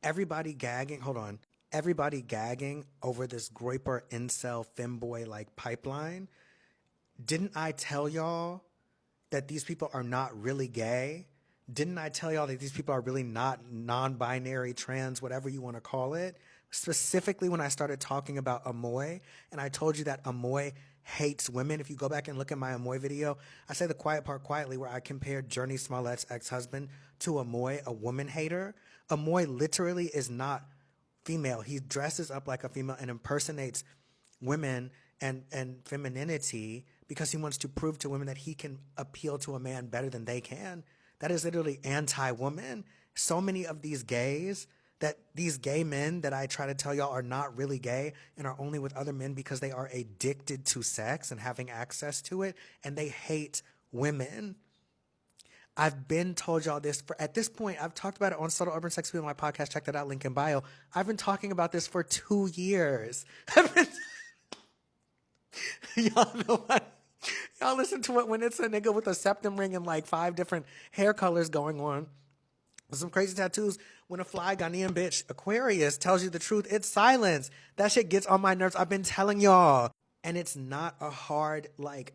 everybody gagging, hold on, everybody gagging over this groiper incel femboy like pipeline. Didn't I tell y'all that these people are not really gay? Didn't I tell y'all that these people are really not non-binary, trans, whatever you want to call it? Specifically when I started talking about Amoy, and I told you that Amoy hates women. If you go back and look at my Amoy video, I say the quiet part quietly where I compared Journey Smollett's ex-husband to Amoy, a woman hater. Amoy literally is not female. He dresses up like a female and impersonates women and femininity because he wants to prove to women that he can appeal to a man better than they can. That is literally anti-woman. So many of these gays, that these gay men that I try to tell y'all are not really gay and are only with other men because they are addicted to sex and having access to it, and they hate women. I've been told y'all this for, at this point, I've talked about it on Subtle Urban Sex Appeal, my podcast. Check that out, link in bio. I've been talking about this for 2 years. Y'all know what? Y'all listen to it when it's a nigga with a septum ring and like 5 different hair colors going on. Some crazy tattoos. When a fly Ghanaian bitch, Aquarius, tells you the truth, it's silence. That shit gets on my nerves. I've been telling y'all. And it's not a hard, like,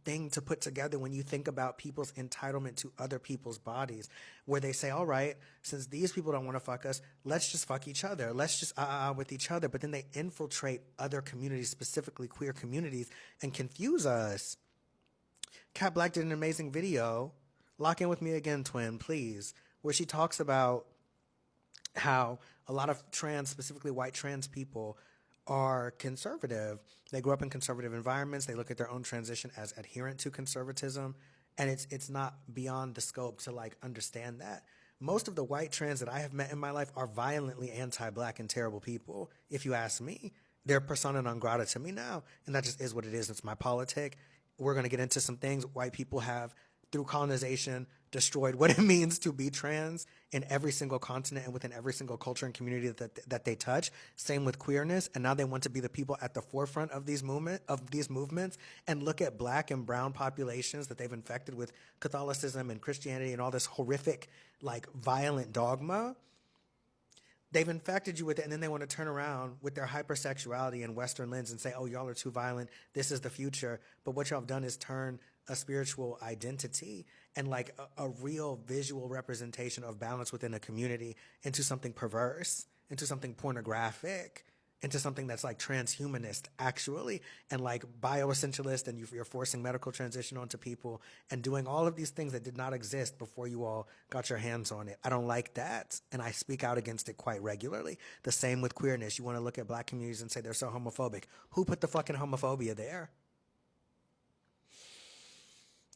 thing to put together when you think about people's entitlement to other people's bodies, where they say, all right, since these people don't want to fuck us, let's just fuck each other. Let's just with each other. But then they infiltrate other communities, specifically queer communities, and confuse us. Kat Black did an amazing video. Lock in with me again, twin, please, where she talks about how a lot of trans, specifically white trans people, are conservative. They grew up in conservative environments. They look at their own transition as adherent to conservatism, and it's not beyond the scope to like understand that. Most of the white trans that I have met in my life are violently anti-black and terrible people. If you ask me, they're persona non grata to me now, and that just is what it is. It's my politic. We're going to get into some things white people have, through colonization, destroyed what it means to be trans in every single continent and within every single culture and community that they touch. Same with queerness, and now they want to be the people at the forefront of these movements and look at black and brown populations that they've infected with Catholicism and Christianity and all this horrific, like, violent dogma. They've infected you with it, and then they want to turn around with their hypersexuality and Western lens and say, oh, y'all are too violent. This is the future. But what y'all have done is turn a spiritual identity and like a real visual representation of balance within a community into something perverse, into something pornographic, into something that's like transhumanist actually, and like bioessentialist, and you're forcing medical transition onto people and doing all of these things that did not exist before you all got your hands on it. I don't like that, and I speak out against it quite regularly. The same with queerness. You want to look at black communities and say they're so homophobic. Who put the fucking homophobia there?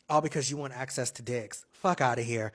All because you want access to dicks. Fuck out of here.